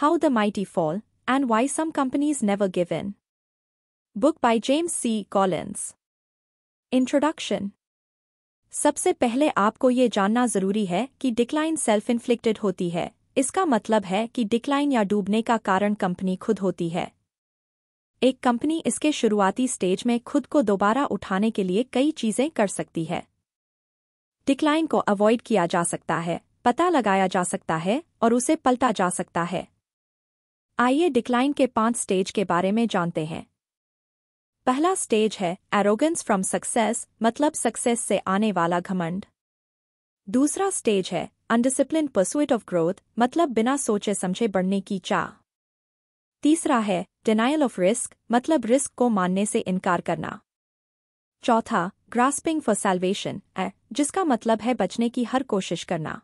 How the Mighty Fall, and Why Some Companies Never Give In. Book by James C. Collins. Introduction. सबसे पहले आपको ये जानना जरूरी है कि डिक्लाइन सेल्फ इन्फ्लिक्टेड होती है। इसका मतलब है कि डिक्लाइन या डूबने का कारण कंपनी खुद होती है। एक कंपनी इसके शुरुआती स्टेज में खुद को दोबारा उठाने के लिए कई चीजें कर सकती है। डिक्लाइन को अवॉइड किया जा सकता है, पता लगाया जा सकता है और उसे पलटा जा सकता है। आइए डिक्लाइन के 5 स्टेज के बारे में जानते हैं। पहला स्टेज है एरोगेंस फ्रॉम सक्सेस, मतलब सक्सेस से आने वाला घमंड। दूसरा स्टेज है अनडिसिप्लिन्ड परस्यूट ऑफ ग्रोथ, मतलब बिना सोचे समझे बढ़ने की चाह। तीसरा है डिनायल ऑफ रिस्क, मतलब रिस्क को मानने से इनकार करना। चौथा ग्रास्पिंग फॉर सैल्वेशन है, जिसका मतलब है बचने की हर कोशिश करना।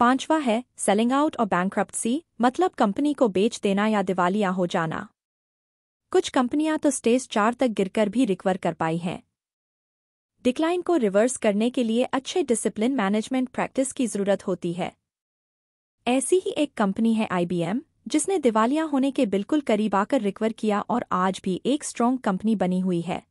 पांचवा है सेलिंग आउट और बैंक्रप्सी, मतलब कंपनी को बेच देना या दिवालिया हो जाना। कुछ कंपनियां तो स्टेज 4 तक गिरकर भी रिकवर कर पाई हैं। डिक्लाइन को रिवर्स करने के लिए अच्छे डिसिप्लिन मैनेजमेंट प्रैक्टिस की जरूरत होती है। ऐसी ही एक कंपनी है IBM, जिसने दिवालिया होने के बिल्कुल करीब आकर रिकवर किया और आज भी एक स्ट्रॉन्ग कंपनी बनी हुई है।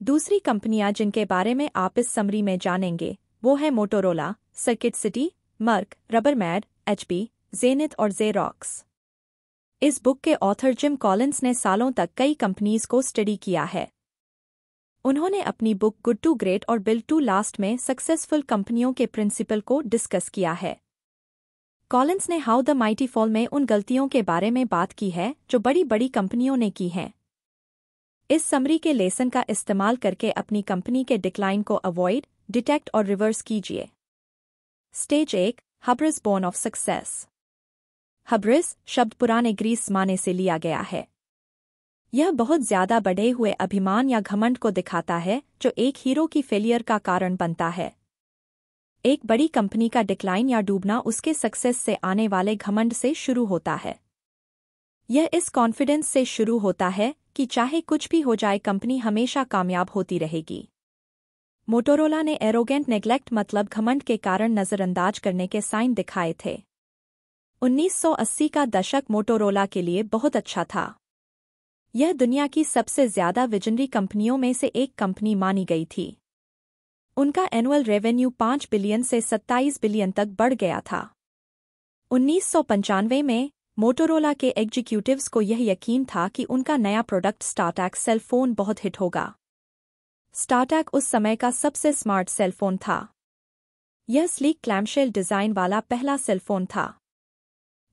दूसरी कंपनियां जिनके बारे में आप इस समरी में जानेंगे वो है Motorola, circuit city, Merck, Rubbermaid, HP, Zenith और जेरॉक्स। इस बुक के ऑथर जिम कॉलिंस ने सालों तक कई कंपनीज को स्टडी किया है। उन्होंने अपनी बुक गुड टू ग्रेट और बिल्ड टू लास्ट में सक्सेसफुल कंपनियों के प्रिंसिपल को डिस्कस किया है। कॉलिंस ने हाउ द माइटी फॉल में उन गलतियों के बारे में बात की है जो बड़ी बड़ी कंपनियों ने की हैं। इस समरी के लेसन का इस्तेमाल करके अपनी कंपनी के डिक्लाइन को अवॉइड, डिटेक्ट और रिवर्स कीजिए। Stage 1 hubris born of success. Hubris शब्द पुराने ग्रीस ज़माने से लिया गया है। यह बहुत ज्यादा बढ़े हुए अभिमान या घमंड को दिखाता है जो एक हीरो की फेलियर का कारण बनता है। एक बड़ी कंपनी का डिक्लाइन या डूबना उसके सक्सेस से आने वाले घमंड से शुरू होता है। यह इस कॉन्फिडेंस से शुरू होता है कि चाहे कुछ भी हो जाए कंपनी हमेशा कामयाब होती रहेगी। मोटोरोला ने एरोगेंट नेग्लेक्ट मतलब घमंड के कारण नजरअंदाज करने के साइन दिखाए थे। 1980 का दशक मोटोरोला के लिए बहुत अच्छा था। यह दुनिया की सबसे ज्यादा विजनरी कंपनियों में से एक कंपनी मानी गई थी। उनका एनुअल रेवेन्यू 5 बिलियन से 27 बिलियन तक बढ़ गया था। 1995 में मोटोरोला के एग्जीक्यूटिव्स को यह यकीन था कि उनका नया प्रोडक्ट स्टारटैक सेल फोन बहुत हिट होगा। स्टारटैक उस समय का सबसे स्मार्ट सेल फोन था। यह स्लीक क्लैमशेल डिजाइन वाला पहला सेल फोन था।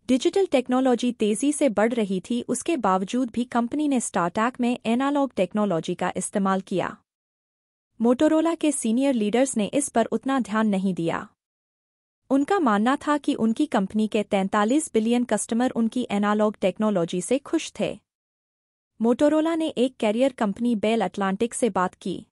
डिजिटल टेक्नोलॉजी तेजी से बढ़ रही थी, उसके बावजूद भी कंपनी ने स्टारटैक में एनालॉग टेक्नोलॉजी का इस्तेमाल किया। मोटोरोला के सीनियर लीडर्स ने इस पर उतना ध्यान नहीं दिया। उनका मानना था कि उनकी कंपनी के 43 बिलियन कस्टमर उनकी एनालॉग टेक्नोलॉजी से खुश थे। मोटोरोला ने एक कैरियर कंपनी बेल अटलांटिक से बात की।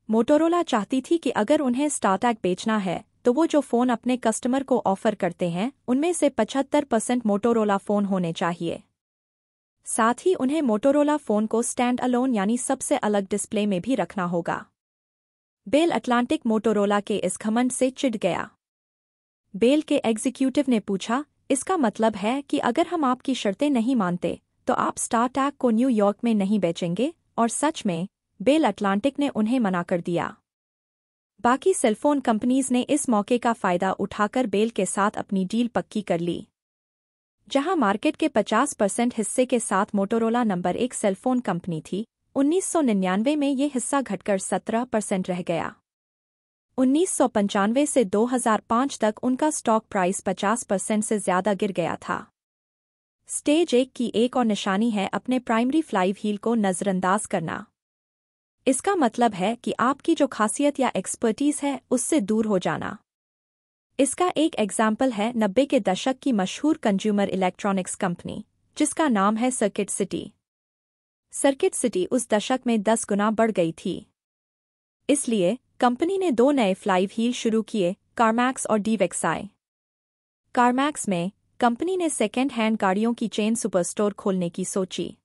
मोटोरोला चाहती थी कि अगर उन्हें स्टारटैक बेचना है तो वो जो फ़ोन अपने कस्टमर को ऑफर करते हैं उनमें से 75% मोटोरोला फ़ोन होने चाहिए। साथ ही उन्हें मोटोरोला फ़ोन को स्टैंड अलोन यानी सबसे अलग डिस्प्ले में भी रखना होगा। बेल अटलांटिक मोटोरोला के इस घमंड से चिढ़ गया। बेल के एग्जीक्यूटिव ने पूछा, इसका मतलब है कि अगर हम आपकी शर्तें नहीं मानते तो आप स्टारटैक को न्यूयॉर्क में नहीं बेचेंगे? और सच में बेल अटलांटिक ने उन्हें मना कर दिया। बाकी सेलफोन कंपनीज ने इस मौके का फायदा उठाकर बेल के साथ अपनी डील पक्की कर ली। जहां मार्केट के 50% हिस्से के साथ मोटोरोला नंबर 1 सेलफोन कंपनी थी, 1999 में ये हिस्सा घटकर 17% रह गया। 1995 से 2005 तक उनका स्टॉक प्राइस 50% से ज्यादा गिर गया था। स्टेज 1 की एक और निशानी है अपने प्राइमरी फ्लाई व्हील को नजरअंदाज करना। इसका मतलब है कि आपकी जो खासियत या एक्सपर्टीज है उससे दूर हो जाना। इसका एक एग्जाम्पल है 90 के दशक की मशहूर कंज्यूमर इलेक्ट्रॉनिक्स कंपनी, जिसका नाम है सर्किट सिटी। सर्किट सिटी उस दशक में 10 गुना बढ़ गई थी। इसलिए कंपनी ने 2 नए फ्लाई व्हील शुरू किए, कार्मैक्स और डीवेक्साई। कार्मैक्स में कंपनी ने सेकेंड हैंड गाड़ियों की चेन सुपरस्टोर खोलने की सोची।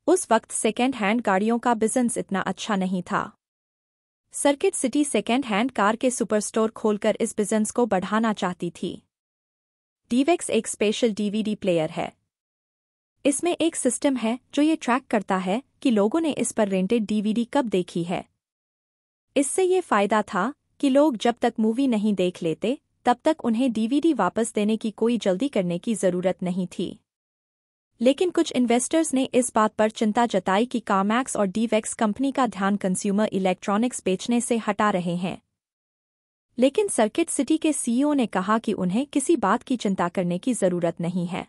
उस वक्त सेकेंड हैंड गाड़ियों का बिजनेस इतना अच्छा नहीं था। Circuit city second hand car के सुपरस्टोर खोलकर इस बिजनेस को बढ़ाना चाहती थी। DVX एक स्पेशल DVD प्लेयर है। इसमें एक सिस्टम है जो ये ट्रैक करता है कि लोगों ने इस पर रेंटेड DVD कब देखी है। इससे ये फायदा था कि लोग जब तक मूवी नहीं देख लेते तब तक उन्हें DVD वापस देने की कोई जल्दी करने की जरूरत नहीं थी। लेकिन कुछ इन्वेस्टर्स ने इस बात पर चिंता जताई कि CarMax और DVX कंपनी का ध्यान कंज्यूमर इलेक्ट्रॉनिक्स बेचने से हटा रहे हैं। लेकिन सर्किट सिटी के CEO ने कहा कि उन्हें किसी बात की चिंता करने की जरूरत नहीं है।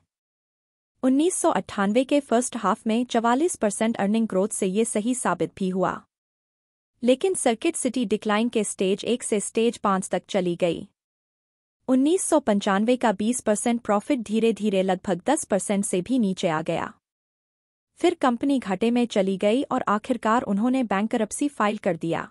1998 के फर्स्ट हाफ में 44% अर्निंग ग्रोथ से ये सही साबित भी हुआ। लेकिन सर्किट सिटी डिक्लाइन के स्टेज 1 से स्टेज 5 तक चली गई। 1995 का 20% प्रॉफिट धीरे धीरे लगभग 10% से भी नीचे आ गया। फिर कंपनी घाटे में चली गई और आखिरकार उन्होंने बैंकरप्सी फाइल कर दिया।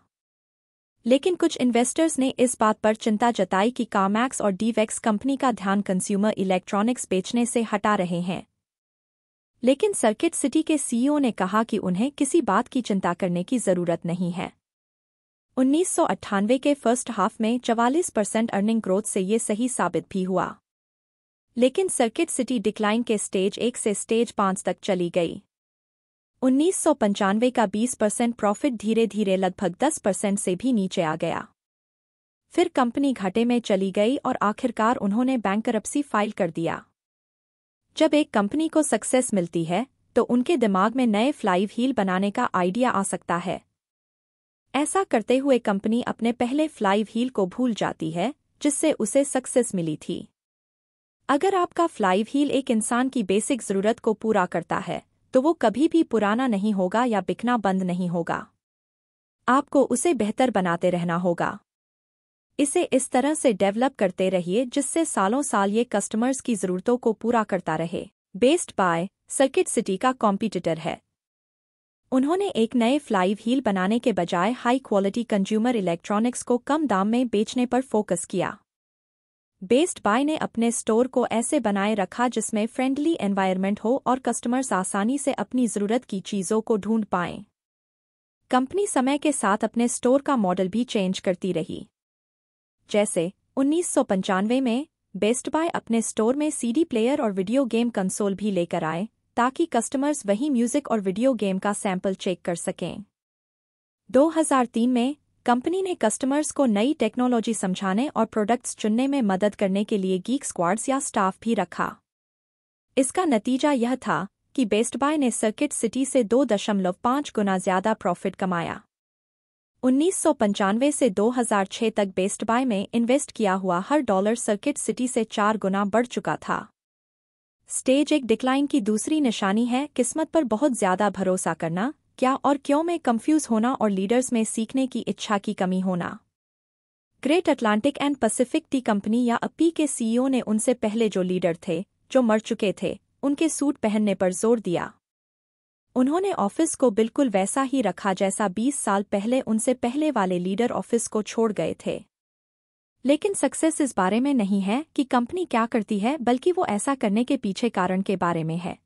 लेकिन कुछ इन्वेस्टर्स ने इस बात पर चिंता जताई कि CarMax और DVX कंपनी का ध्यान कंज्यूमर इलेक्ट्रॉनिक्स बेचने से हटा रहे हैं। लेकिन सर्किट सिटी के CEO ने कहा कि उन्हें किसी बात की चिंता करने की जरूरत नहीं है। 1998 के फर्स्ट हाफ में 44% अर्निंग ग्रोथ से ये सही साबित भी हुआ। लेकिन सर्किट सिटी डिक्लाइन के स्टेज 1 से स्टेज 5 तक चली गई। 1995 का 20% प्रॉफिट धीरे धीरे लगभग 10% से भी नीचे आ गया। फिर कंपनी घाटे में चली गई और आखिरकार उन्होंने बैंकरप्सी फाइल कर दिया। जब एक कंपनी को सक्सेस मिलती है तो उनके दिमाग में नए फ्लाई व्हील बनाने का आइडिया आ सकता है। ऐसा करते हुए कंपनी अपने पहले फ्लाई व्हील को भूल जाती है जिससे उसे सक्सेस मिली थी। अगर आपका फ्लाई व्हील एक इंसान की बेसिक जरूरत को पूरा करता है तो वो कभी भी पुराना नहीं होगा या बिकना बंद नहीं होगा। आपको उसे बेहतर बनाते रहना होगा। इसे इस तरह से डेवलप करते रहिए जिससे सालों साल ये कस्टमर्स की ज़रूरतों को पूरा करता रहे। बेस्ट बाय सर्किट सिटी का कॉम्पिटिटर है। उन्होंने एक नए फ्लाई व्हील बनाने के बजाय हाई क्वालिटी कंज्यूमर इलेक्ट्रॉनिक्स को कम दाम में बेचने पर फोकस किया। बेस्ट बाय ने अपने स्टोर को ऐसे बनाए रखा जिसमें फ्रेंडली एनवायरनमेंट हो और कस्टमर्स आसानी से अपनी ज़रूरत की चीज़ों को ढूंढ पाएं। कंपनी समय के साथ अपने स्टोर का मॉडल भी चेंज करती रही। जैसे 1995 में बेस्ट बाय अपने स्टोर में CD प्लेयर और वीडियो गेम कंसोल भी लेकर आए ताकि कस्टमर्स वही म्यूजिक और वीडियो गेम का सैंपल चेक कर सकें। 2003 में कंपनी ने कस्टमर्स को नई टेक्नोलॉजी समझाने और प्रोडक्ट्स चुनने में मदद करने के लिए गीक स्क्वाड्स या स्टाफ भी रखा। इसका नतीजा यह था कि बेस्ट बाय ने सर्किट सिटी से 2.5 गुना ज्यादा प्रॉफिट कमाया। 1995 से 2006 तक बेस्ट बाय में इन्वेस्ट किया हुआ हर डॉलर सर्किट सिटी से 4 गुना बढ़ चुका था। स्टेज 1 डिक्लाइन की दूसरी निशानी है किस्मत पर बहुत ज्यादा भरोसा करना, क्या और क्यों में कंफ्यूज होना और लीडर्स में सीखने की इच्छा की कमी होना। Great Atlantic and Pacific T company या अपी के CEO ने उनसे पहले जो लीडर थे जो मर चुके थे उनके सूट पहनने पर जोर दिया। उन्होंने ऑफिस को बिल्कुल वैसा ही रखा जैसा 20 साल पहले उनसे पहले वाले लीडर ऑफिस को छोड़ गए थे। लेकिन सक्सेस इस बारे में नहीं है कि कंपनी क्या करती है, बल्कि वो ऐसा करने के पीछे कारण के बारे में है।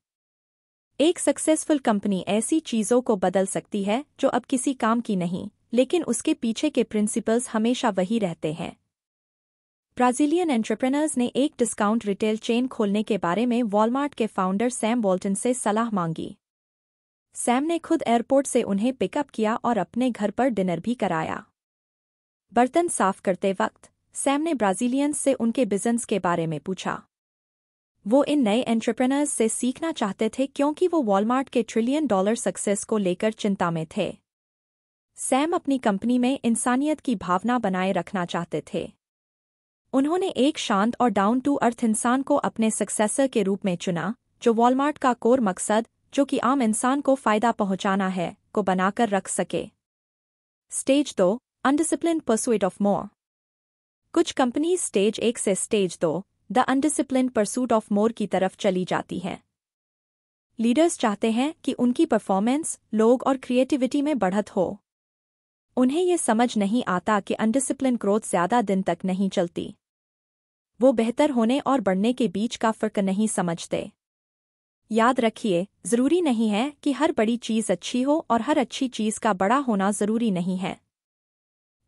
एक सक्सेसफुल कंपनी ऐसी चीज़ों को बदल सकती है जो अब किसी काम की नहीं, लेकिन उसके पीछे के प्रिंसिपल्स हमेशा वही रहते हैं। ब्राज़ीलियन एंटरप्रेनर्स ने एक डिस्काउंट रिटेल चेन खोलने के बारे में वॉलमार्ट के फाउंडर सैम वॉल्टन से सलाह मांगी। सैम ने खुद एयरपोर्ट से उन्हें पिकअप किया और अपने घर पर डिनर भी कराया। बर्तन साफ करते वक्त सैम ने ब्राज़ीलियंस से उनके बिजनेस के बारे में पूछा। वो इन नए एंटरप्रेनर्स से सीखना चाहते थे क्योंकि वो वॉलमार्ट के $1 ट्रिलियन सक्सेस को लेकर चिंता में थे। सैम अपनी कंपनी में इंसानियत की भावना बनाए रखना चाहते थे। उन्होंने एक शांत और डाउन टू अर्थ इंसान को अपने सक्सेसर के रूप में चुना जो वॉलमार्ट का कोर मकसद, जो कि आम इंसान को फायदा पहुंचाना है, को बनाकर रख सके। Stage 2 undisciplined pursuit of more. कुछ कंपनीज स्टेज 1 से stage 2 the undisciplined pursuit of more की तरफ चली जाती हैं। लीडर्स चाहते हैं कि उनकी परफॉर्मेंस, लोग और क्रिएटिविटी में बढ़त हो। उन्हें ये समझ नहीं आता कि अनडिसिप्लिन ग्रोथ ज्यादा दिन तक नहीं चलती। वो बेहतर होने और बढ़ने के बीच का फर्क नहीं समझते। याद रखिए, जरूरी नहीं है कि हर बड़ी चीज अच्छी हो और हर अच्छी चीज का बड़ा होना जरूरी नहीं है।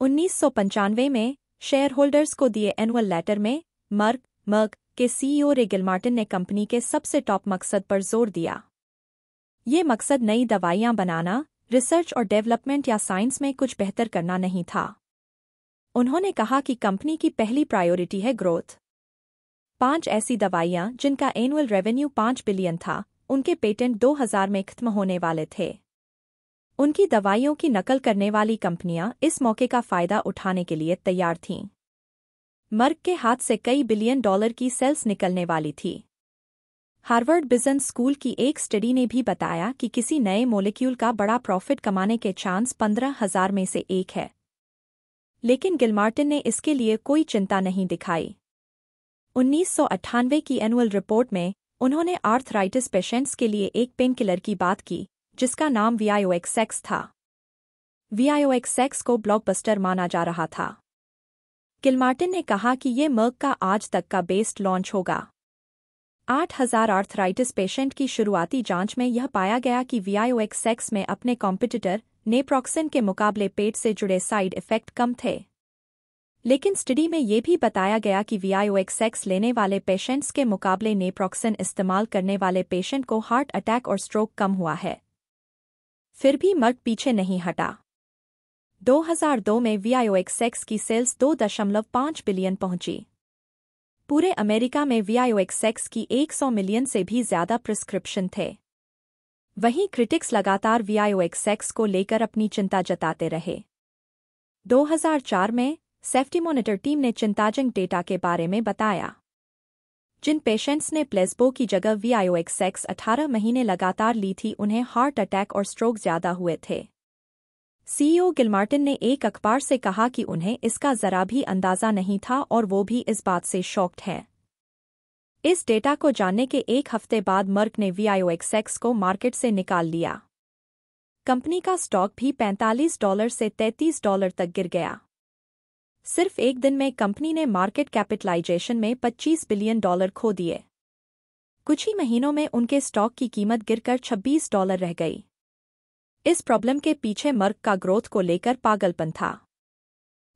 1995 में शेयर होल्डर्स को दिए एनुअल लेटर में मर्क के सीईओ रे गिलमार्टिन ने कंपनी के सबसे टॉप मकसद पर जोर दिया। ये मकसद नई दवाइयां बनाना, रिसर्च और डेवलपमेंट या साइंस में कुछ बेहतर करना नहीं था। उन्होंने कहा कि कंपनी की पहली प्रायोरिटी है ग्रोथ। 5 ऐसी दवाइयां जिनका एनुअल रेवेन्यू 5 बिलियन था, उनके पेटेंट 2000 में खत्म होने वाले थे। उनकी दवाइयों की नकल करने वाली कंपनियां इस मौके का फायदा उठाने के लिए तैयार थीं। मर्क के हाथ से कई बिलियन डॉलर की सेल्स निकलने वाली थी। हार्वर्ड बिजनेस स्कूल की एक स्टडी ने भी बताया कि किसी नए मॉलिक्यूल का बड़ा प्रॉफिट कमाने के चांस 15,000 में से एक है। लेकिन गिलमार्टिन ने इसके लिए कोई चिंता नहीं दिखाई। 1998 की एनुअल रिपोर्ट में उन्होंने आर्थराइटिस पेशेंट्स के लिए एक पेन किलर की बात की, जिसका नाम VIOXX था। VIOXX को ब्लॉकबस्टर माना जा रहा था। गिलमार्टिन ने कहा कि ये मर्क का आज तक का बेस्ट लॉन्च होगा। 8,000 आर्थराइटिस पेशेंट की शुरुआती जांच में यह पाया गया कि VIOXX में अपने कॉम्पिटिटर नेप्रॉक्सिन के मुकाबले पेट से जुड़े साइड इफेक्ट कम थे। लेकिन स्टडी में ये भी बताया गया कि VIOXX लेने वाले पेशेंट्स के मुकाबले नेप्रॉक्सिन इस्तेमाल करने वाले पेशेंट को हार्ट अटैक और स्ट्रोक कम हुआ है। फिर भी मर्क पीछे नहीं हटा। 2002 में VIOXX की सेल्स 2.5 बिलियन पहुंची। पूरे अमेरिका में VIOXX की 100 मिलियन से भी ज्यादा प्रिस्क्रिप्शन थे। वहीं क्रिटिक्स लगातार VIOXX को लेकर अपनी चिंता जताते रहे। 2004 में सेफ्टी मॉनिटर टीम ने चिंताजनक डेटा के बारे में बताया। जिन पेशेंट्स ने प्लेसबो की जगह VIOXX 18 महीने लगातार ली थी, उन्हें हार्ट अटैक और स्ट्रोक ज्यादा हुए थे। सीईओ गिलमार्टिन ने एक अखबार से कहा कि उन्हें इसका जरा भी अंदाजा नहीं था और वो भी इस बात से शॉक्ड हैं। इस डेटा को जानने के एक हफ्ते बाद मर्क ने VIOXX को मार्केट से निकाल लिया। कंपनी का स्टॉक भी $45 से $33 तक गिर गया। सिर्फ एक दिन में कंपनी ने मार्केट कैपिटलाइजेशन में $25 बिलियन खो दिए। कुछ ही महीनों में उनके स्टॉक की कीमत गिरकर $26 रह गई। इस प्रॉब्लम के पीछे मर्क का ग्रोथ को लेकर पागलपन था।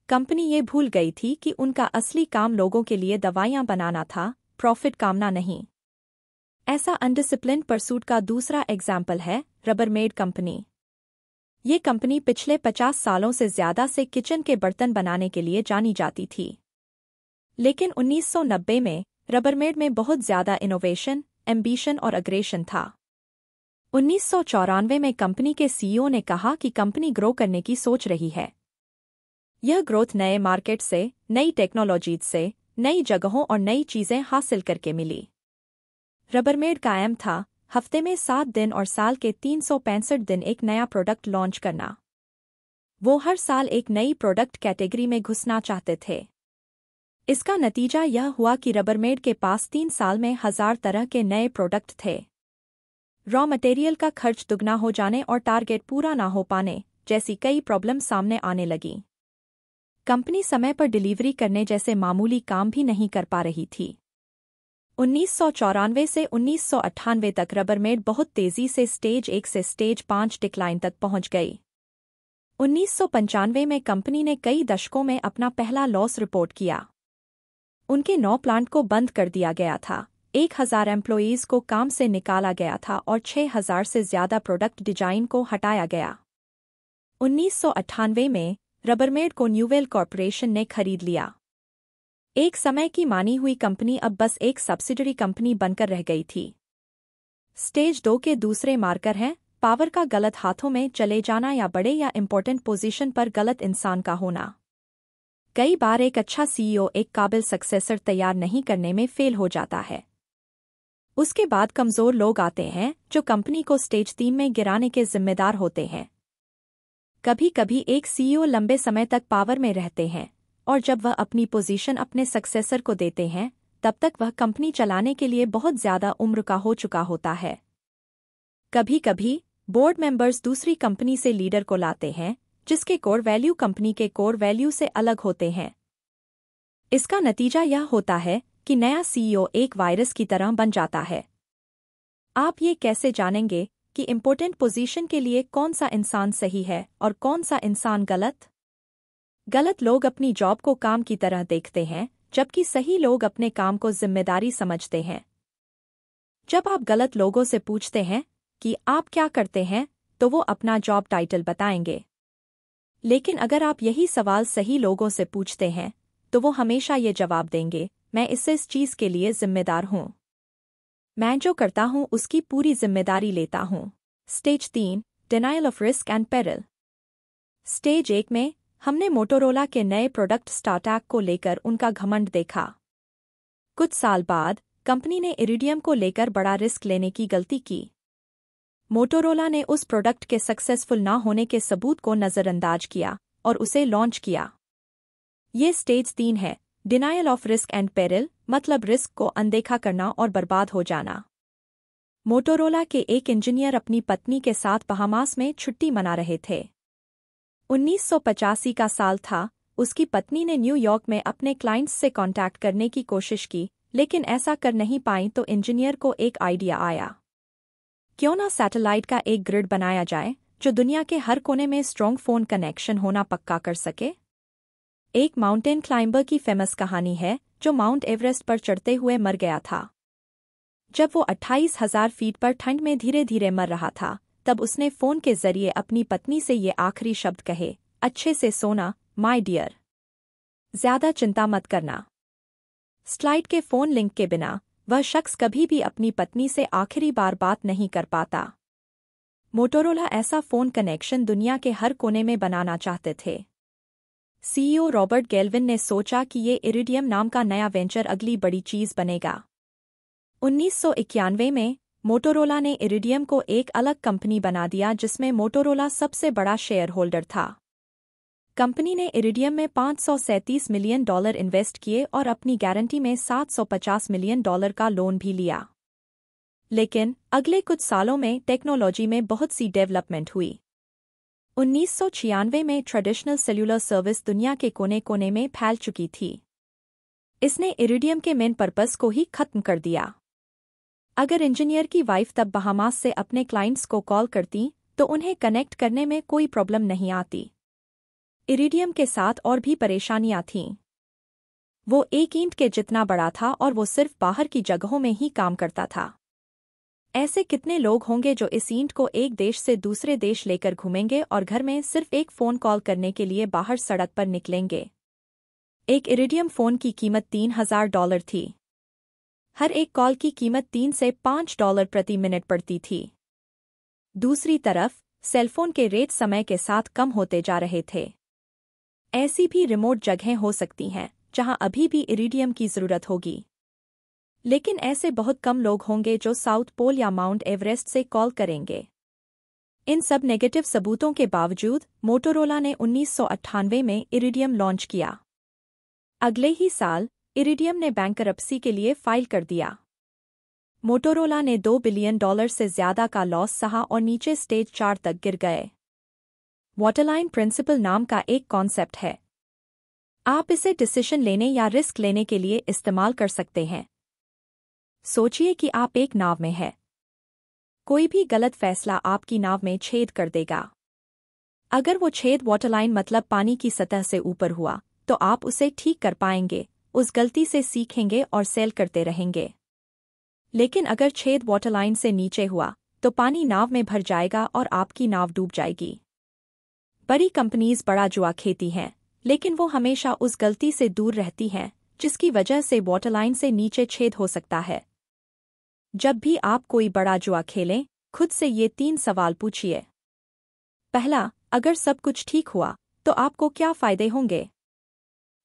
कंपनी ये भूल गई थी कि उनका असली काम लोगों के लिए दवाइयां बनाना था, प्रॉफिट कामना नहीं। ऐसा अनडिसिप्लिन्ड परसूट का दूसरा एग्जाम्पल है रबरमेड कंपनी। ये कंपनी पिछले 50 सालों से ज्यादा से किचन के बर्तन बनाने के लिए जानी जाती थी। लेकिन 1990 में रबरमेड में बहुत ज्यादा इनोवेशन, एम्बिशन और अग्रेशन था। 1994 में कंपनी के सीईओ ने कहा कि कंपनी ग्रो करने की सोच रही है। यह ग्रोथ नए मार्केट से, नई टेक्नोलॉजी से, नई जगहों और नई चीजें हासिल करके मिली। रबरमेड का एम था हफ्ते में 7 दिन और साल के 365 दिन एक नया प्रोडक्ट लॉन्च करना। वो हर साल एक नई प्रोडक्ट कैटेगरी में घुसना चाहते थे। इसका नतीजा यह हुआ कि रबरमेड के पास 3 साल में 1000 तरह के नए प्रोडक्ट थे। रॉ मटेरियल का खर्च दुगना हो जाने और टारगेट पूरा ना हो पाने जैसी कई प्रॉब्लम सामने आने लगी। कंपनी समय पर डिलीवरी करने जैसे मामूली काम भी नहीं कर पा रही थी। 1994 से 1998 तक रबरमेड बहुत तेजी से स्टेज 1 से स्टेज 5 डिक्लाइन तक पहुंच गई। 1995 में कंपनी ने कई दशकों में अपना पहला लॉस रिपोर्ट किया। उनके 9 प्लांट को बंद कर दिया गया था, 1000 एम्प्लॉयीज को काम से निकाला गया था और 6000 से ज्यादा प्रोडक्ट डिजाइन को हटाया गया। 1998 में रबरमेड को न्यूवेल कॉर्पोरेशन ने खरीद लिया। एक समय की मानी हुई कंपनी अब बस एक सब्सिडरी कंपनी बनकर रह गई थी। स्टेज 2 के दूसरे मार्कर हैं पावर का गलत हाथों में चले जाना या बड़े या इम्पोर्टेंट पोजीशन पर गलत इंसान का होना। कई बार एक अच्छा सीईओ एक काबिल सक्सेसर तैयार नहीं करने में फेल हो जाता है। उसके बाद कमजोर लोग आते हैं जो कंपनी को स्टेज 3 में गिराने के जिम्मेदार होते हैं। कभी कभी एक सीईओ लंबे समय तक पावर में रहते हैं और जब वह अपनी पोजीशन अपने सक्सेसर को देते हैं तब तक वह कंपनी चलाने के लिए बहुत ज्यादा उम्र का हो चुका होता है। कभी कभी बोर्ड मेंबर्स दूसरी कंपनी से लीडर को लाते हैं जिसके कोर वैल्यू कंपनी के कोर वैल्यू से अलग होते हैं। इसका नतीजा यह होता है कि नया सीईओ एक वायरस की तरह बन जाता है। आप ये कैसे जानेंगे कि इम्पोर्टेंट पोजीशन के लिए कौन सा इंसान सही है और कौन सा इंसान गलत? गलत लोग अपनी जॉब को काम की तरह देखते हैं, जबकि सही लोग अपने काम को जिम्मेदारी समझते हैं। जब आप गलत लोगों से पूछते हैं कि आप क्या करते हैं, तो वो अपना जॉब टाइटल बताएंगे। लेकिन अगर आप यही सवाल सही लोगों से पूछते हैं, तो वो हमेशा ये जवाब देंगे, मैं इस चीज़ के लिए जिम्मेदार हूँ। मैं जो करता हूँ उसकी पूरी जिम्मेदारी लेता हूँ। Stage 3, denial of risk and peril. Stage 1 में हमने मोटोरोला के नए प्रोडक्ट स्टार्टअप को लेकर उनका घमंड देखा। कुछ साल बाद कंपनी ने इरिडियम को लेकर बड़ा रिस्क लेने की गलती की। मोटोरोला ने उस प्रोडक्ट के सक्सेसफुल ना होने के सबूत को नज़रअंदाज किया और उसे लॉन्च किया। ये स्टेज 3 है, denial of risk and peril, मतलब रिस्क को अनदेखा करना और बर्बाद हो जाना। मोटोरोला के एक इंजीनियर अपनी पत्नी के साथ बहामास में छुट्टी मना रहे थे। 1985 का साल था। उसकी पत्नी ने न्यूयॉर्क में अपने क्लाइंट्स से कांटेक्ट करने की कोशिश की, लेकिन ऐसा कर नहीं पाई तो इंजीनियर को एक आइडिया आया। क्यों ना सैटेलाइट का एक ग्रिड बनाया जाए जो दुनिया के हर कोने में स्ट्रॉन्ग फोन कनेक्शन होना पक्का कर सके। एक माउंटेन क्लाइंबर की फेमस कहानी है जो माउंट एवरेस्ट पर चढ़ते हुए मर गया था। जब वो 28,000 फीट पर ठंड में धीरे धीरे मर रहा था, तब उसने फोन के जरिए अपनी पत्नी से ये आखिरी शब्द कहे, अच्छे से सोना माय डियर, ज्यादा चिंता मत करना। स्लाइड के फोन लिंक के बिना वह शख्स कभी भी अपनी पत्नी से आखिरी बार बात नहीं कर पाता। मोटोरोला ऐसा फोन कनेक्शन दुनिया के हर कोने में बनाना चाहते थे। सीईओ रॉबर्ट गेल्विन ने सोचा कि ये इरिडियम नाम का नया वेंचर अगली बड़ी चीज बनेगा। 1991 में मोटोरोला ने इरिडियम को एक अलग कंपनी बना दिया जिसमें मोटोरोला सबसे बड़ा शेयर होल्डर था। कंपनी ने इरिडियम में $537 मिलियन इन्वेस्ट किए और अपनी गारंटी में $750 मिलियन का लोन भी लिया। लेकिन अगले कुछ सालों में टेक्नोलॉजी में बहुत सी डेवलपमेंट हुई। 1996 में ट्रेडिशनल सेल्युलर सर्विस दुनिया के कोने कोने में फैल चुकी थी। इसने इरिडियम के मेन पर्पस को ही खत्म कर दिया। अगर इंजीनियर की वाइफ तब बहामास से अपने क्लाइंट्स को कॉल करती तो उन्हें कनेक्ट करने में कोई प्रॉब्लम नहीं आती। इरिडियम के साथ और भी परेशानियां थीं। वो एक ईंट के जितना बड़ा था और वो सिर्फ बाहर की जगहों में ही काम करता था। ऐसे कितने लोग होंगे जो इस ईंट को एक देश से दूसरे देश लेकर घूमेंगे और घर में सिर्फ एक फ़ोन कॉल करने के लिए बाहर सड़क पर निकलेंगे। एक इरिडियम फ़ोन की कीमत $3,000 थी। हर एक कॉल की कीमत $3 से $5 प्रति मिनट पड़ती थी। दूसरी तरफ सेलफोन के रेट समय के साथ कम होते जा रहे थे। ऐसी भी रिमोट जगहें हो सकती हैं जहां अभी भी इरिडियम की ज़रूरत होगी, लेकिन ऐसे बहुत कम लोग होंगे जो साउथ पोल या माउंट एवरेस्ट से कॉल करेंगे। इन सब नेगेटिव सबूतों के बावजूद मोटोरोला ने 1998 में इरिडियम लॉन्च किया। अगले ही साल इरिडियम ने बैंकरप्सी के लिए फाइल कर दिया। मोटोरोला ने $2 बिलियन से ज्यादा का लॉस सहा और नीचे स्टेज 4 तक गिर गए। वाटरलाइन प्रिंसिपल नाम का एक कॉन्सेप्ट है। आप इसे डिसीजन लेने या रिस्क लेने के लिए इस्तेमाल कर सकते हैं। सोचिए कि आप एक नाव में हैं। कोई भी गलत फैसला आपकी नाव में छेद कर देगा। अगर वो छेद वाटरलाइन मतलब पानी की सतह से ऊपर हुआ, तो आप उसे ठीक कर पाएंगे, उस गलती से सीखेंगे और सेल करते रहेंगे। लेकिन अगर छेद वाटरलाइन से नीचे हुआ, तो पानी नाव में भर जाएगा और आपकी नाव डूब जाएगी। बड़ी कंपनीज बड़ा जुआ खेती हैं, लेकिन वो हमेशा उस गलती से दूर रहती हैं जिसकी वजह से वाटरलाइन से नीचे छेद हो सकता है। जब भी आप कोई बड़ा जुआ खेलें, खुद से ये 3 सवाल पूछिए। पहला, अगर सब कुछ ठीक हुआ तो आपको क्या फायदे होंगे?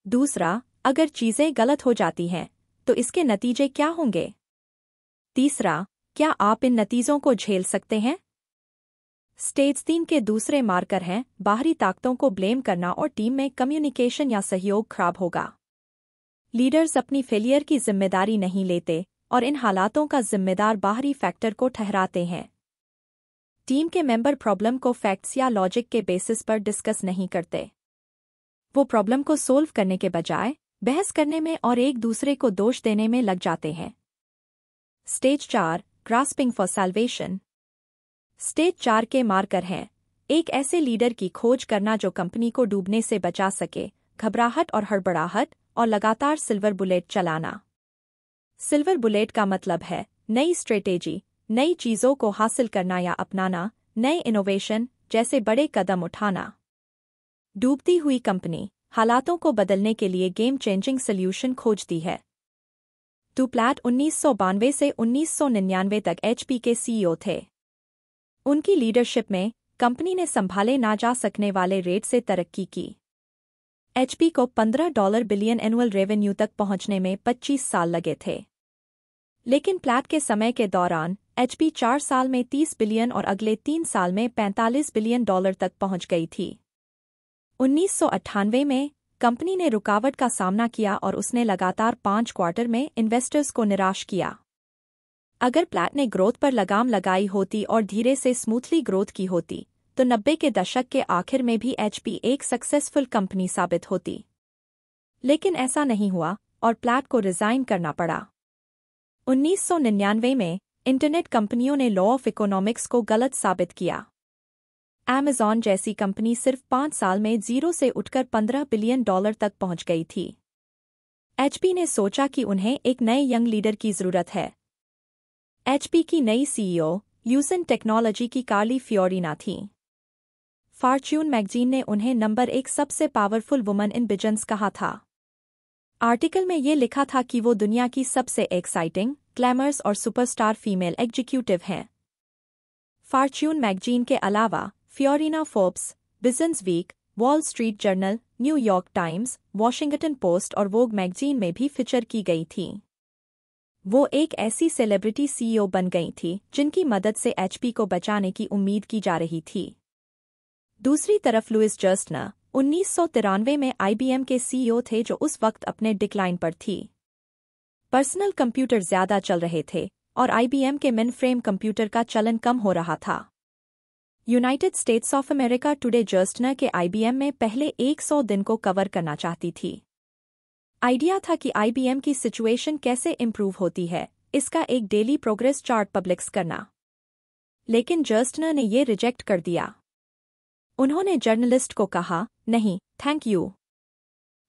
दूसरा, अगर चीजें गलत हो जाती हैं तो इसके नतीजे क्या होंगे? तीसरा, क्या आप इन नतीजों को झेल सकते हैं? स्टेज 3 के दूसरे मार्कर हैं बाहरी ताकतों को ब्लेम करना और टीम में कम्युनिकेशन या सहयोग खराब होगा। लीडर्स अपनी फेलियर की जिम्मेदारी नहीं लेते और इन हालातों का जिम्मेदार बाहरी फैक्टर को ठहराते हैं। टीम के मेंबर प्रॉब्लम को फैक्ट्स या लॉजिक के बेसिस पर डिस्कस नहीं करते। वो प्रॉब्लम को सोल्व करने के बजाय बहस करने में और एक दूसरे को दोष देने में लग जाते हैं। Stage 4, grasping for salvation. Stage 4 के मार्कर हैं एक ऐसे लीडर की खोज करना जो कंपनी को डूबने से बचा सके, घबराहट और हड़बड़ाहट और लगातार सिल्वर बुलेट चलाना। सिल्वर बुलेट का मतलब है नई स्ट्रेटेजी, नई चीज़ों को हासिल करना या अपनाना, नए इनोवेशन जैसे बड़े कदम उठाना। डूबती हुई कंपनी हालातों को बदलने के लिए गेम चेंजिंग सॉल्यूशन खोजती है। प्लैट 1992 से 1999 तक एचपी के सीईओ थे। उनकी लीडरशिप में कंपनी ने संभाले ना जा सकने वाले रेट से तरक्की की। एचपी को $15 बिलियन एनुअल रेवेन्यू तक पहुंचने में 25 साल लगे थे। लेकिन प्लैट के समय के दौरान एचपी 4 साल में 30 बिलियन और अगले 3 साल में $45 बिलियन तक पहुंच गई थी। 1998 में कंपनी ने रुकावट का सामना किया और उसने लगातार 5 क्वार्टर में इन्वेस्टर्स को निराश किया। अगर प्लैट ने ग्रोथ पर लगाम लगाई होती और धीरे से स्मूथली ग्रोथ की होती तो 90 के दशक के आखिर में भी एचपी एक सक्सेसफुल कंपनी साबित होती। लेकिन ऐसा नहीं हुआ और प्लैट को रिजाइन करना पड़ा। 1999 में इंटरनेट कंपनियों ने लॉ ऑफ इकोनॉमिक्स को गलत साबित किया। Amazon जैसी कंपनी सिर्फ 5 साल में जीरो से उठकर $15 बिलियन तक पहुंच गई थी। एचपी ने सोचा कि उन्हें एक नए यंग लीडर की जरूरत है। एचपी की नई सीईओ ल्यूसेंट टेक्नोलॉजी की कार्ली फियोरिना थी। फॉर्च्यून मैगजीन ने उन्हें नंबर 1 सबसे पावरफुल वुमन इन बिजनेस कहा था। आर्टिकल में ये लिखा था कि वो दुनिया की सबसे एक्साइटिंग, ग्लैमरस और सुपरस्टार फीमेल एग्जीक्यूटिव हैं। फॉर्च्यून मैगजीन के अलावा Fiorina Forbes, business week, Wall Street Journal, New York Times, Washington Post और वोग मैगजीन में भी फीचर की गई थी। वो एक ऐसी सेलिब्रिटी सीईओ बन गई थी जिनकी मदद से एचपी को बचाने की उम्मीद की जा रही थी। दूसरी तरफ लुइस जर्स्टनर 1993 में आईबीएम के सीईओ थे जो उस वक्त अपने डिक्लाइन पर थी। पर्सनल कंप्यूटर ज्यादा चल रहे थे और आईबीएम के मेनफ्रेम कंप्यूटर का चलन कम हो रहा था। United States of America today Gerstner के आईबीएम में पहले 100 दिन को कवर करना चाहती थी। आइडिया था कि आईबीएम की सिचुएशन कैसे इंप्रूव होती है, इसका एक डेली प्रोग्रेस चार्ट पब्लिश करना। लेकिन जर्स्टनर ने ये रिजेक्ट कर दिया। उन्होंने जर्नलिस्ट को कहा, नहीं, थैंक यू।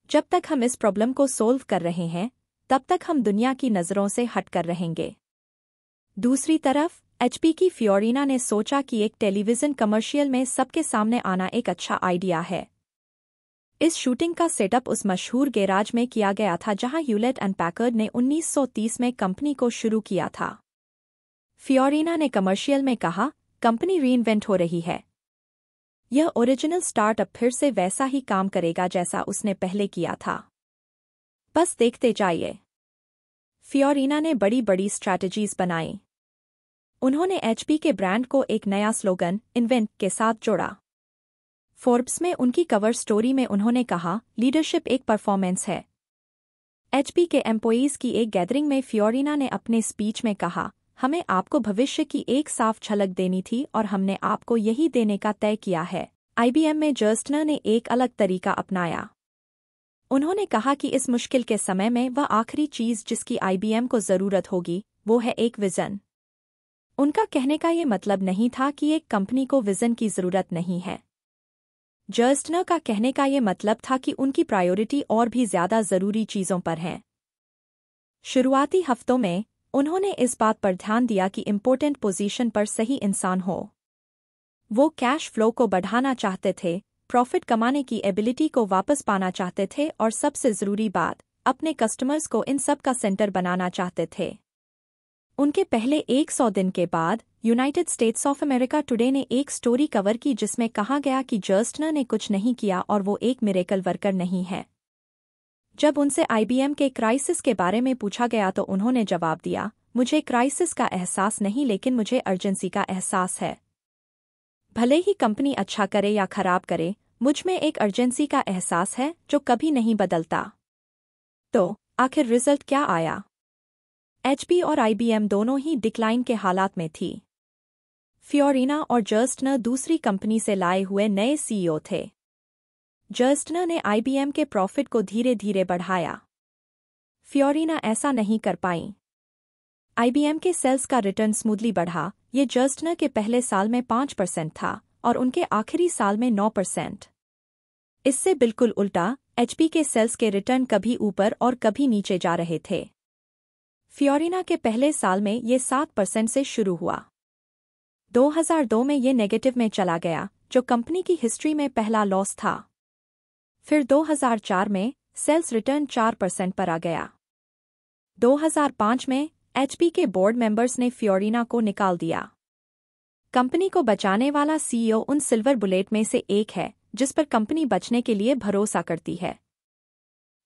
जब तक हम इस प्रॉब्लम को सोल्व कर रहे हैं, तब तक हम दुनिया की नज़रों से हट कर रहेंगे। दूसरी तरफ एचपी की फियोरिना ने सोचा कि एक टेलीविजन कमर्शियल में सबके सामने आना एक अच्छा आइडिया है। इस शूटिंग का सेटअप उस मशहूर गैराज में किया गया था जहां ह्यूलेट एंड पैकर्ड ने 1930 में कंपनी को शुरू किया था। फियोरिना ने कमर्शियल में कहा, कंपनी रीइन्वेंट हो रही है। यह ओरिजिनल स्टार्टअप फिर से वैसा ही काम करेगा जैसा उसने पहले किया था। बस देखते जाइए। फियोरिना ने बड़ी बड़ी स्ट्रैटेजीज बनाई। उन्होंने एचपी के ब्रांड को एक नया स्लोगन इन्वेंट के साथ जोड़ा। फोर्ब्स में उनकी कवर स्टोरी में उन्होंने कहा, लीडरशिप एक परफॉर्मेंस है। एचपी के एम्प्लॉइज की एक गैदरिंग में फियोरिना ने अपने स्पीच में कहा, हमें आपको भविष्य की एक साफ झलक देनी थी और हमने आपको यही देने का तय किया है। आईबीएम में जर्स्टनर ने एक अलग तरीका अपनाया। उन्होंने कहा कि इस मुश्किल के समय में वह आखिरी चीज जिसकी आईबीएम को जरूरत होगी वो है एक विजन। उनका कहने का ये मतलब नहीं था कि एक कंपनी को विजन की जरूरत नहीं है। जर्स्टनर का कहने का ये मतलब था कि उनकी प्रायोरिटी और भी ज्यादा जरूरी चीजों पर है। शुरुआती हफ्तों में उन्होंने इस बात पर ध्यान दिया कि इम्पोर्टेंट पोजीशन पर सही इंसान हो। वो कैश फ्लो को बढ़ाना चाहते थे, प्रॉफिट कमाने की एबिलिटी को वापस पाना चाहते थे और सबसे जरूरी बात, अपने कस्टमर्स को इन सब का सेंटर बनाना चाहते थे। उनके पहले 100 दिन के बाद United States of America today ने एक स्टोरी कवर की जिसमें कहा गया कि जर्स्टनर ने कुछ नहीं किया और वो एक मिरेकल वर्कर नहीं है। जब उनसे आईबीएम के क्राइसिस के बारे में पूछा गया तो उन्होंने जवाब दिया, मुझे क्राइसिस का एहसास नहीं लेकिन मुझे अर्जेंसी का एहसास है। भले ही कंपनी अच्छा करे या खराब करे, मुझ में एक अर्जेंसी का एहसास है जो कभी नहीं बदलता। तो आखिर रिजल्ट क्या आया? एचपी और आईबीएम दोनों ही डिक्लाइन के हालात में थी। फियोरिना और जर्स्टनर दूसरी कंपनी से लाए हुए नए सीईओ थे। जर्स्टनर ने आईबीएम के प्रॉफिट को धीरे धीरे बढ़ाया। फियोरिना ऐसा नहीं कर पाई। आईबीएम के सेल्स का रिटर्न स्मूथली बढ़ा। ये जर्स्टनर के पहले साल में 5% था और उनके आखिरी साल में 9%। इससे बिल्कुल उल्टा, एचपी के सेल्स के रिटर्न कभी ऊपर और कभी नीचे जा रहे थे। फ्योरिना के पहले साल में ये 7% से शुरू हुआ। 2002 में ये नेगेटिव में चला गया, जो कंपनी की हिस्ट्री में पहला लॉस था। फिर 2004 में सेल्स रिटर्न 4% पर आ गया। 2005 में एचपी के बोर्ड मेंबर्स ने फ्योरिना को निकाल दिया। कंपनी को बचाने वाला सीईओ उन सिल्वर बुलेट में से एक है जिस पर कंपनी बचने के लिए भरोसा करती है।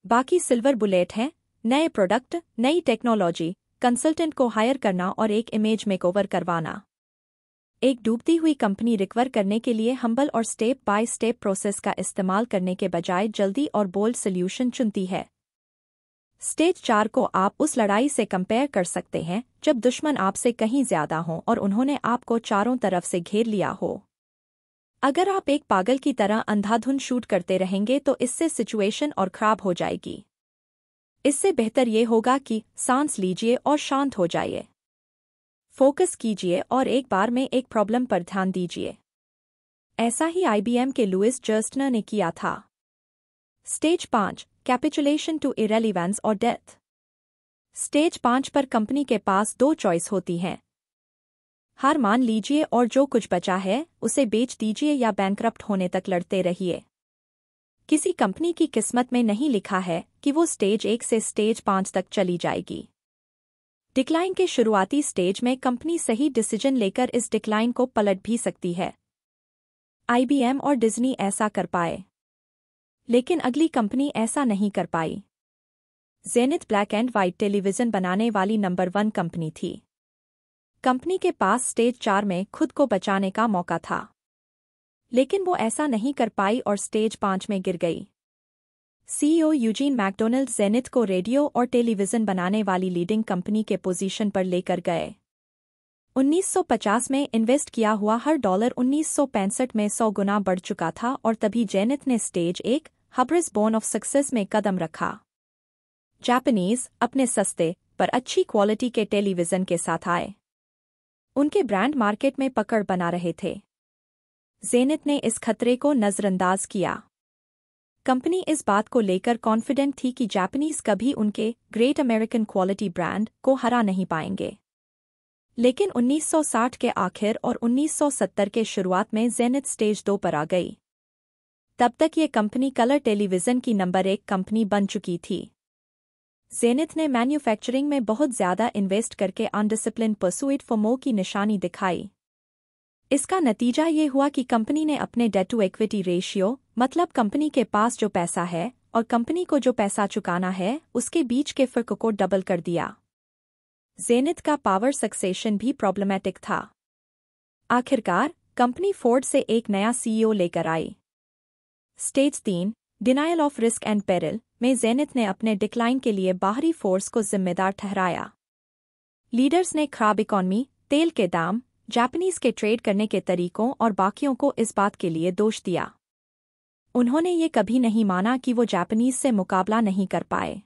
बाकी सिल्वर बुलेट हैं नए प्रोडक्ट, नई टेक्नोलॉजी, कंसल्टेंट को हायर करना और एक इमेज मेकओवर करवाना। एक डूबती हुई कंपनी रिकवर करने के लिए हम्बल और स्टेप बाय स्टेप प्रोसेस का इस्तेमाल करने के बजाय जल्दी और बोल्ड सॉल्यूशन चुनती है। स्टेज 4 को आप उस लड़ाई से कंपेयर कर सकते हैं जब दुश्मन आपसे कहीं ज्यादा हों और उन्होंने आपको चारों तरफ से घेर लिया हो। अगर आप एक पागल की तरह अंधाधुंध शूट करते रहेंगे तो इससे सिचुएशन और खराब हो जाएगी। इससे बेहतर ये होगा कि सांस लीजिए और शांत हो जाइए। फोकस कीजिए और एक बार में एक प्रॉब्लम पर ध्यान दीजिए। ऐसा ही आईबीएम के लुइस जर्स्टनर ने किया था। स्टेज 5 कैपिचुलेशन टू इरेलीवेंस और डेथ। स्टेज 5 पर कंपनी के पास 2 चॉइस होती हैं। हार मान लीजिए और जो कुछ बचा है उसे बेच दीजिए या बैंकरप्ट होने तक लड़ते रहिए। किसी कंपनी की किस्मत में नहीं लिखा है कि वो स्टेज 1 से स्टेज 5 तक चली जाएगी। डिक्लाइन के शुरुआती स्टेज में कंपनी सही डिसीजन लेकर इस डिक्लाइन को पलट भी सकती है। आईबीएम और डिज्नी ऐसा कर पाए, लेकिन अगली कंपनी ऐसा नहीं कर पाई। Zenith black and white television बनाने वाली नंबर 1 कंपनी थी। कंपनी के पास स्टेज 4 में खुद को बचाने का मौका था, लेकिन वो ऐसा नहीं कर पाई और स्टेज 5 में गिर गई। सीईओ यूजीन मैकडोनल्ड जेनिथ को रेडियो और टेलीविजन बनाने वाली लीडिंग कंपनी के पोजीशन पर लेकर गए। 1950 में इन्वेस्ट किया हुआ हर डॉलर 1965 में 100 गुना बढ़ चुका था और तभी जेनिथ ने stage 1 hubris born of success में कदम रखा। जापानीज अपने सस्ते पर अच्छी क्वालिटी के टेलीविजन के साथ आए। उनके ब्रांड मार्केट में पकड़ बना रहे थे। जेनिथ ने इस खतरे को नजरअंदाज किया। कंपनी इस बात को लेकर कॉन्फिडेंट थी कि जापानीज कभी उनके ग्रेट अमेरिकन क्वालिटी ब्रांड को हरा नहीं पाएंगे। लेकिन 1960 के आखिर और 1970 के शुरुआत में जेनिथ स्टेज 2 पर आ गई। तब तक ये कंपनी कलर टेलीविजन की नंबर 1 कंपनी बन चुकी थी। जेनिथ ने मैन्युफैक्चरिंग में बहुत ज्यादा इन्वेस्ट करके अनडिसिप्लिन परसुइट फॉर मोर की निशानी दिखाई। इसका नतीजा ये हुआ कि कंपनी ने अपने डेट टू इक्विटी रेशियो, मतलब कंपनी के पास जो पैसा है और कंपनी को जो पैसा चुकाना है, उसके बीच के फर्क को डबल कर दिया। जेनिथ का पावर सक्सेशन भी प्रॉब्लमैटिक था। आखिरकार कंपनी फोर्ड से एक नया सीईओ लेकर आई। Stage 3 denial of risk and peril में जेनिथ ने अपने डिक्लाइन के लिए बाहरी फोर्स को जिम्मेदार ठहराया। लीडर्स ने खराब इकॉनमी, तेल के दाम, जापानीज के ट्रेड करने के तरीकों और बाकियों को इस बात के लिए दोष दिया। उन्होंने ये कभी नहीं माना कि वो जापानीज से मुकाबला नहीं कर पाए।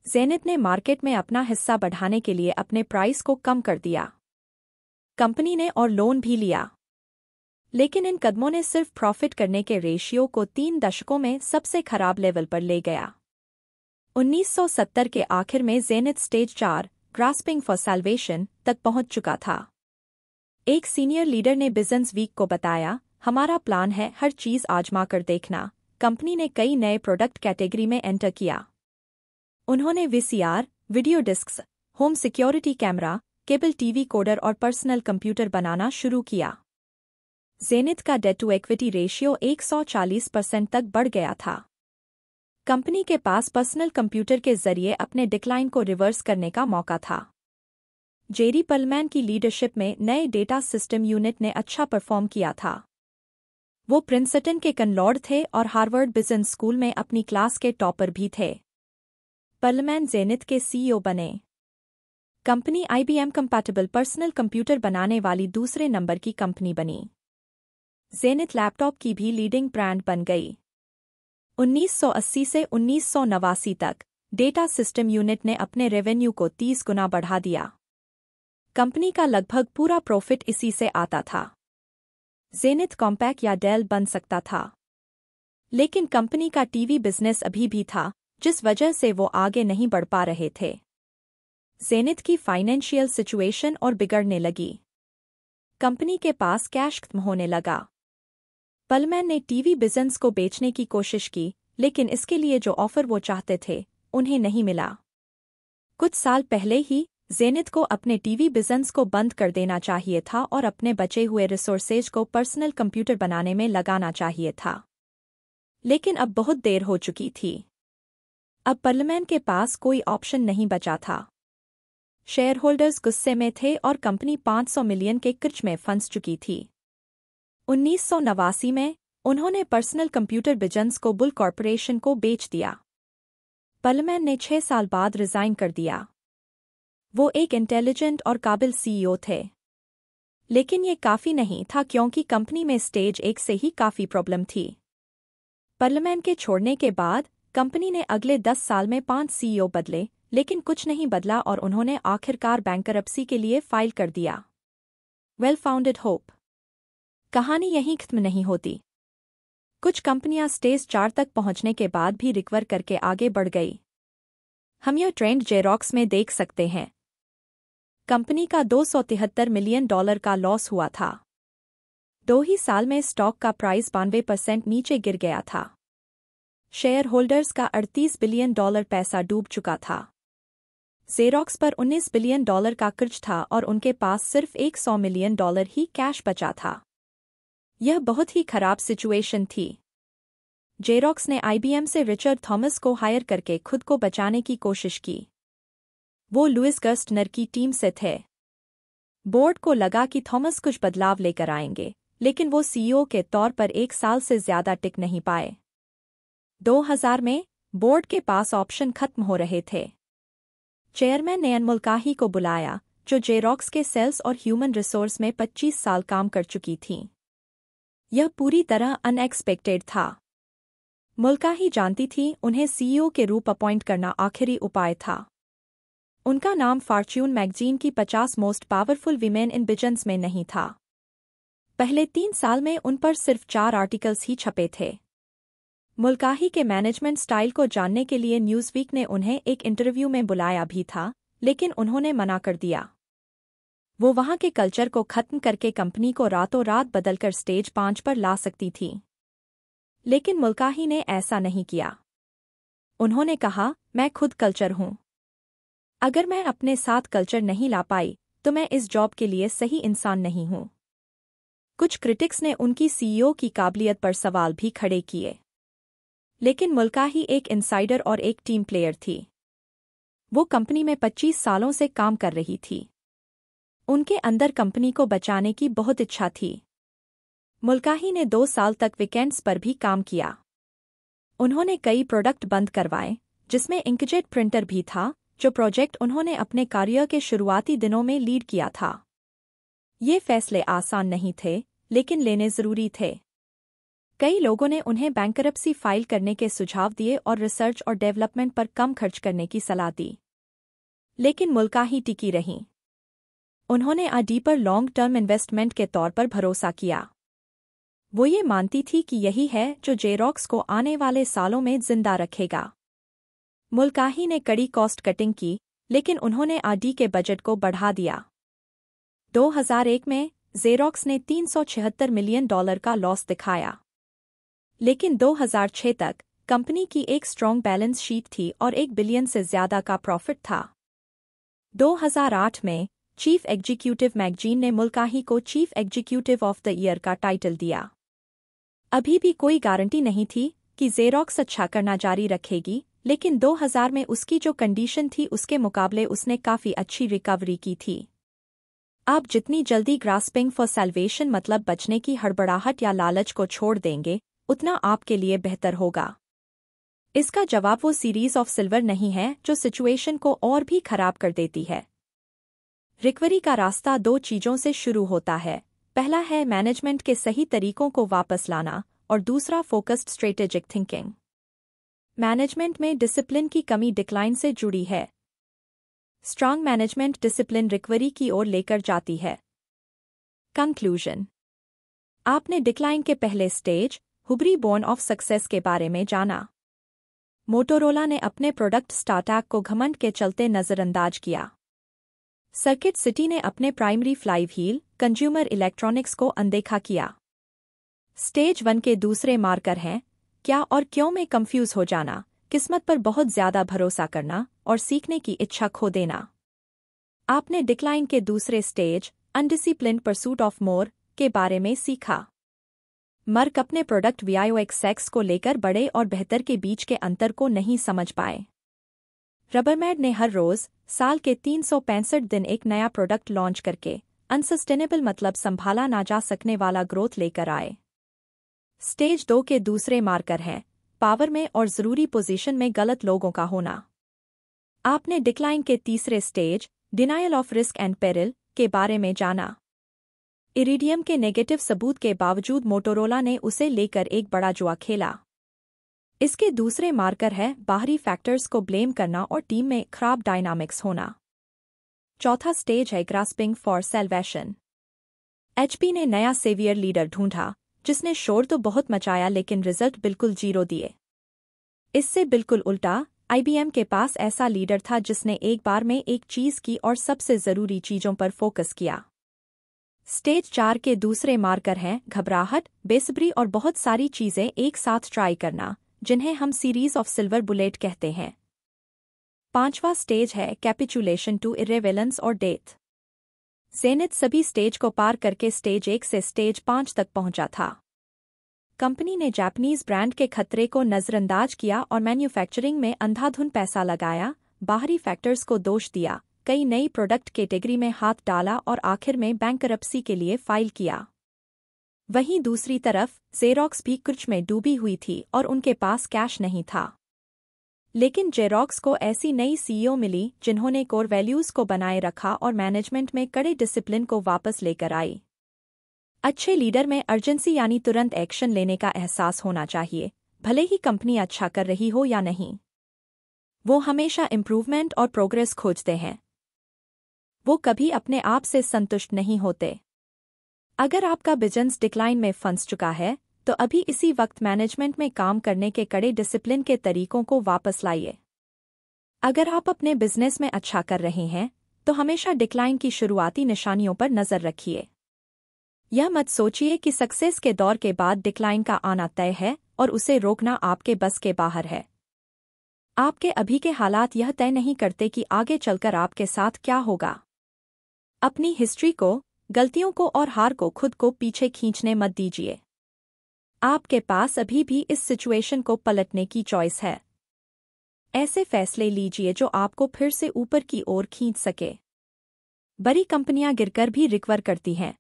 जेनिथ ने मार्केट में अपना हिस्सा बढ़ाने के लिए अपने प्राइस को कम कर दिया। कंपनी ने और लोन भी लिया, लेकिन इन कदमों ने सिर्फ प्रॉफिट करने के रेशियो को 3 दशकों में सबसे खराब लेवल पर ले गया। 1970 के आखिर में zenith stage 4 grasping for salvation तक पहुंच चुका था। एक सीनियर लीडर ने बिजनेस वीक को बताया, हमारा प्लान है हर चीज आजमा कर देखना। कंपनी ने कई नए प्रोडक्ट कैटेगरी में एंटर किया। उन्होंने VCR, video discs, home security camera, cable TV coder और पर्सनल कंप्यूटर बनाना शुरू किया। जेनिथ का डेट टू इक्विटी रेशियो 140% तक बढ़ गया था। कंपनी के पास पर्सनल कंप्यूटर के जरिए अपने डिक्लाइन को रिवर्स करने का मौका था। जेरी पलमैन की लीडरशिप में नए डेटा सिस्टम यूनिट ने अच्छा परफॉर्म किया था। वो प्रिंसटन के कनलॉर्ड थे और हार्वर्ड बिजनेस स्कूल में अपनी क्लास के टॉपर भी थे। पलमैन जेनिथ के सीईओ बने। Company IBM compatible personal computer बनाने वाली दूसरे नंबर की कंपनी बनी। जेनिथ लैपटॉप की भी लीडिंग ब्रांड बन गई। 1980 से 1989 तक डेटा सिस्टम यूनिट ने अपने रेवेन्यू को 30 गुना बढ़ा दिया। कंपनी का लगभग पूरा प्रॉफिट इसी से आता था। जेनिथ कॉम्पैक या डेल बन सकता था। लेकिन कंपनी का टीवी बिजनेस अभी भी था, जिस वजह से वो आगे नहीं बढ़ पा रहे थे। ज़ेनिथ की फाइनेंशियल सिचुएशन और बिगड़ने लगी। कंपनी के पास कैश खत्म होने लगा। पर्लमैन ने टीवी बिजनेस को बेचने की कोशिश की, लेकिन इसके लिए जो ऑफर वो चाहते थे, उन्हें नहीं मिला। कुछ साल पहले ही ज़ेनिथ को अपने टीवी बिजनेस को बंद कर देना चाहिए था और अपने बचे हुए रिसोर्सेज को पर्सनल कंप्यूटर बनाने में लगाना चाहिए था। लेकिन अब बहुत देर हो चुकी थी। अब पर्लमैन के पास कोई ऑप्शन नहीं बचा था। शेयर होल्डर्स गुस्से में थे और कंपनी 500 मिलियन के कर्ज में फंस चुकी थी। 1989 में उन्होंने पर्सनल कंप्यूटर बिजनेस को बुल कॉर्पोरेशन को बेच दिया। पर्लमैन ने 6 साल बाद रिजाइन कर दिया। वो एक इंटेलिजेंट और काबिल सीईओ थे। लेकिन ये काफी नहीं था क्योंकि कंपनी में स्टेज 1 से ही काफी प्रॉब्लम थी। पर्लमैन के छोड़ने के बाद कंपनी ने अगले 10 साल में 5 सीईओ बदले, लेकिन कुछ नहीं बदला और उन्होंने आखिरकार बैंकरप्सी के लिए फाइल कर दिया। Well founded hope. कहानी यहीं खत्म नहीं होती। कुछ कंपनियां स्टेज 4 तक पहुंचने के बाद भी रिकवर करके आगे बढ़ गई। हम यह ट्रेंड जेरॉक्स में देख सकते हैं। कंपनी का $273 मिलियन का लॉस हुआ था। 2 ही साल में स्टॉक का प्राइस 92% नीचे गिर गया था। शेयर होल्डर्स का $38 बिलियन पैसा डूब चुका था। जेरॉक्स पर $19 बिलियन का कर्ज था और उनके पास सिर्फ $100 मिलियन ही कैश बचा था। यह बहुत ही खराब सिचुएशन थी। जेरॉक्स ने आईबीएम से रिचर्ड थॉमस को हायर करके खुद को बचाने की कोशिश की। वो लुइस गर्स्टनर की टीम से थे। बोर्ड को लगा कि थॉमस कुछ बदलाव लेकर आएंगे, लेकिन वो सीईओ के तौर पर 1 साल से ज्यादा टिक नहीं पाए। 2000 में बोर्ड के पास ऑप्शन खत्म हो रहे थे। चेयरमैन ने मुल्काही को बुलाया, जो जेरॉक्स के सेल्स और ह्यूमन रिसोर्स में 25 साल काम कर चुकी थीं। यह पूरी तरह अनएक्सपेक्टेड था। मुल्काही जानती थी उन्हें सीईओ के रूप अपॉइंट करना आखिरी उपाय था। उनका नाम फॉर्च्यून मैगजीन की 50 most powerful women in business में नहीं था। पहले 3 साल में उन पर सिर्फ 4 आर्टिकल्स ही छपे थे। मुल्काही के मैनेजमेंट स्टाइल को जानने के लिए न्यूज़वीक ने उन्हें एक इंटरव्यू में बुलाया भी था, लेकिन उन्होंने मना कर दिया। वो वहां के कल्चर को खत्म करके कंपनी को रातों रात बदलकर स्टेज 5 पर ला सकती थी। लेकिन मुल्काही ने ऐसा नहीं किया। उन्होंने कहा, मैं खुद कल्चर हूं। अगर मैं अपने साथ कल्चर नहीं ला पाई, तो मैं इस जॉब के लिए सही इंसान नहीं हूं। कुछ क्रिटिक्स ने उनकी सीईओ की काबिलियत पर सवाल भी खड़े किए। लेकिन मुल्काही एक इनसाइडर और एक टीम प्लेयर थी। वो कंपनी में 25 सालों से काम कर रही थी। उनके अंदर कंपनी को बचाने की बहुत इच्छा थी। मुल्काही ने 2 साल तक वीकेंड्स पर भी काम किया। उन्होंने कई प्रोडक्ट बंद करवाए, जिसमें इंकजेट प्रिंटर भी था, जो प्रोजेक्ट उन्होंने अपने करियर के शुरुआती दिनों में लीड किया था। ये फैसले आसान नहीं थे, लेकिन लेने जरूरी थे। कई लोगों ने उन्हें बैंकरप्सी फाइल करने के सुझाव दिए और रिसर्च और डेवलपमेंट पर कम खर्च करने की सलाह दी। लेकिन मुल्काही टिकी रहीं। उन्होंने आईडी पर लॉन्ग टर्म इन्वेस्टमेंट के तौर पर भरोसा किया। वो ये मानती थी कि यही है जो जेरॉक्स को आने वाले सालों में जिंदा रखेगा। मुल्काही ने कड़ी कॉस्ट कटिंग की, लेकिन उन्होंने आईडी के बजट को बढ़ा दिया। 2001 में जेरॉक्स ने $376 मिलियन का लॉस दिखाया। लेकिन 2006 तक कंपनी की एक स्ट्रॉन्ग बैलेंस शीट थी और $1 बिलियन से ज्यादा का प्रॉफिट था। 2008 में चीफ एग्जीक्यूटिव मैगजीन ने मुल्काही को chief executive of the year का टाइटल दिया। अभी भी कोई गारंटी नहीं थी कि जेरॉक्स अच्छा करना जारी रखेगी, लेकिन 2000 में उसकी जो कंडीशन थी उसके मुकाबले उसने काफी अच्छी रिकवरी की थी। आप जितनी जल्दी ग्रास्पिंग फॉर सैल्वेशन मतलब बचने की हड़बड़ाहट या लालच को छोड़ देंगे, उतना आपके लिए बेहतर होगा। इसका जवाब वो सीरीज ऑफ सिल्वर नहीं है जो सिचुएशन को और भी खराब कर देती है। रिकवरी का रास्ता 2 चीजों से शुरू होता है। पहला है मैनेजमेंट के सही तरीकों को वापस लाना और दूसरा फोकस्ड स्ट्रेटेजिक थिंकिंग। मैनेजमेंट में डिसिप्लिन की कमी डिक्लाइन से जुड़ी है। स्ट्रांग मैनेजमेंट डिसिप्लिन रिकवरी की ओर लेकर जाती है। कंक्लूजन। आपने डिक्लाइन के पहले स्टेज हुबरी बोर्न ऑफ सक्सेस के बारे में जाना। मोटोरोला ने अपने प्रोडक्ट स्टार्टअप को घमंड के चलते नज़रअंदाज किया। सर्किट सिटी ने अपने प्राइमरी फ्लाईव्हील कंज्यूमर इलेक्ट्रॉनिक्स को अनदेखा किया। स्टेज 1 के दूसरे मार्कर हैं क्या और क्यों में कंफ्यूज हो जाना, किस्मत पर बहुत ज्यादा भरोसा करना और सीखने की इच्छा खो देना। आपने डिक्लाइन के दूसरे स्टेज अनडिसिप्लिन्ड परसूट ऑफ मोर के बारे में सीखा। मर्क अपने प्रोडक्ट VIOXX को लेकर बड़े और बेहतर के बीच के अंतर को नहीं समझ पाए। रबरमैड ने हर रोज साल के 365 दिन एक नया प्रोडक्ट लॉन्च करके अनसस्टेनेबल मतलब संभाला ना जा सकने वाला ग्रोथ लेकर आए। स्टेज 2 के दूसरे मार्कर हैं पावर में और जरूरी पोजीशन में गलत लोगों का होना। आपने डिक्लाइन के तीसरे stage denial of risk and peril के बारे में जाना। इरिडियम के नेगेटिव सबूत के बावजूद मोटोरोला ने उसे लेकर एक बड़ा जुआ खेला। इसके दूसरे मार्कर है बाहरी फैक्टर्स को ब्लेम करना और टीम में खराब डायनामिक्स होना। चौथा स्टेज है ग्रास्पिंग फॉर सैल्वेशन। HP ने नया सेवियर लीडर ढूंढा जिसने शोर तो बहुत मचाया लेकिन रिजल्ट बिल्कुल 0 दिए। इससे बिल्कुल उल्टा IBM के पास ऐसा लीडर था जिसने एक बार में एक चीज की और सबसे जरूरी चीजों पर फोकस किया। स्टेज 4 के दूसरे मार्कर हैं घबराहट, बेसब्री और बहुत सारी चीजें एक साथ ट्राई करना, जिन्हें हम सीरीज ऑफ सिल्वर बुलेट कहते हैं। पांचवा स्टेज है कैपिचुलेशन टू इरेवेलेंस और डेथ। ज़ेनिथ सभी स्टेज को पार करके स्टेज 1 से स्टेज 5 तक पहुंचा था। कंपनी ने जापानीज ब्रांड के खतरे को नजरअंदाज किया और मैन्युफैक्चरिंग में अंधाधुन पैसा लगाया, बाहरी फैक्टर्स को दोष दिया, कई नई प्रोडक्ट कैटेगरी में हाथ डाला और आखिर में बैंकरप्सी के लिए फाइल किया। वहीं दूसरी तरफ जेरॉक्स भी कुछ में डूबी हुई थी और उनके पास कैश नहीं था। लेकिन जेरॉक्स को ऐसी नई CEO मिली जिन्होंने कोर वैल्यूज को बनाए रखा और मैनेजमेंट में कड़े डिसिप्लिन को वापस लेकर आई। अच्छे लीडर में अर्जेंसी यानी तुरंत एक्शन लेने का एहसास होना चाहिए, भले ही कंपनी अच्छा कर रही हो या नहीं। वो हमेशा इम्प्रूवमेंट और प्रोग्रेस खोजते हैं। वो कभी अपने आप से संतुष्ट नहीं होते। अगर आपका बिजनेस डिक्लाइन में फंस चुका है तो अभी इसी वक्त मैनेजमेंट में काम करने के कड़े डिसिप्लिन के तरीकों को वापस लाइए। अगर आप अपने बिजनेस में अच्छा कर रहे हैं तो हमेशा डिक्लाइन की शुरुआती निशानियों पर नजर रखिए। यह मत सोचिए कि सक्सेस के दौर के बाद डिक्लाइन का आना तय है और उसे रोकना आपके बस के बाहर है। आपके अभी के हालात यह तय नहीं करते कि आगे चलकर आपके साथ क्या होगा। अपनी हिस्ट्री को, गलतियों को और हार को खुद को पीछे खींचने मत दीजिए। आपके पास अभी भी इस सिचुएशन को पलटने की चॉइस है। ऐसे फैसले लीजिए जो आपको फिर से ऊपर की ओर खींच सके। बड़ी कंपनियां गिरकर भी रिकवर करती हैं।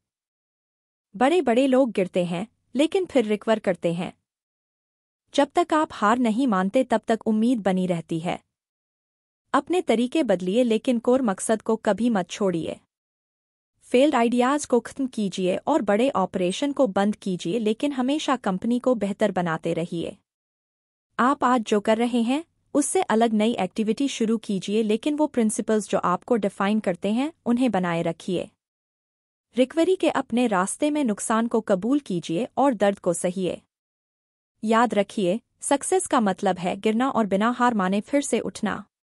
बड़े बड़े लोग गिरते हैं लेकिन फिर रिकवर करते हैं। जब तक आप हार नहीं मानते तब तक उम्मीद बनी रहती है। अपने तरीके बदलिए लेकिन कोर मकसद को कभी मत छोड़िए। फेल्ड आइडियाज को खत्म कीजिए और बड़े ऑपरेशन को बंद कीजिए लेकिन हमेशा कंपनी को बेहतर बनाते रहिए। आप आज जो कर रहे हैं उससे अलग नई एक्टिविटी शुरू कीजिए लेकिन वो प्रिंसिपल्स जो आपको डिफाइन करते हैं उन्हें बनाए रखिए। रिकवरी के अपने रास्ते में नुकसान को कबूल कीजिए और दर्द को सहिए। याद रखिए, सक्सेस का मतलब है गिरना और बिना हार माने फिर से उठना।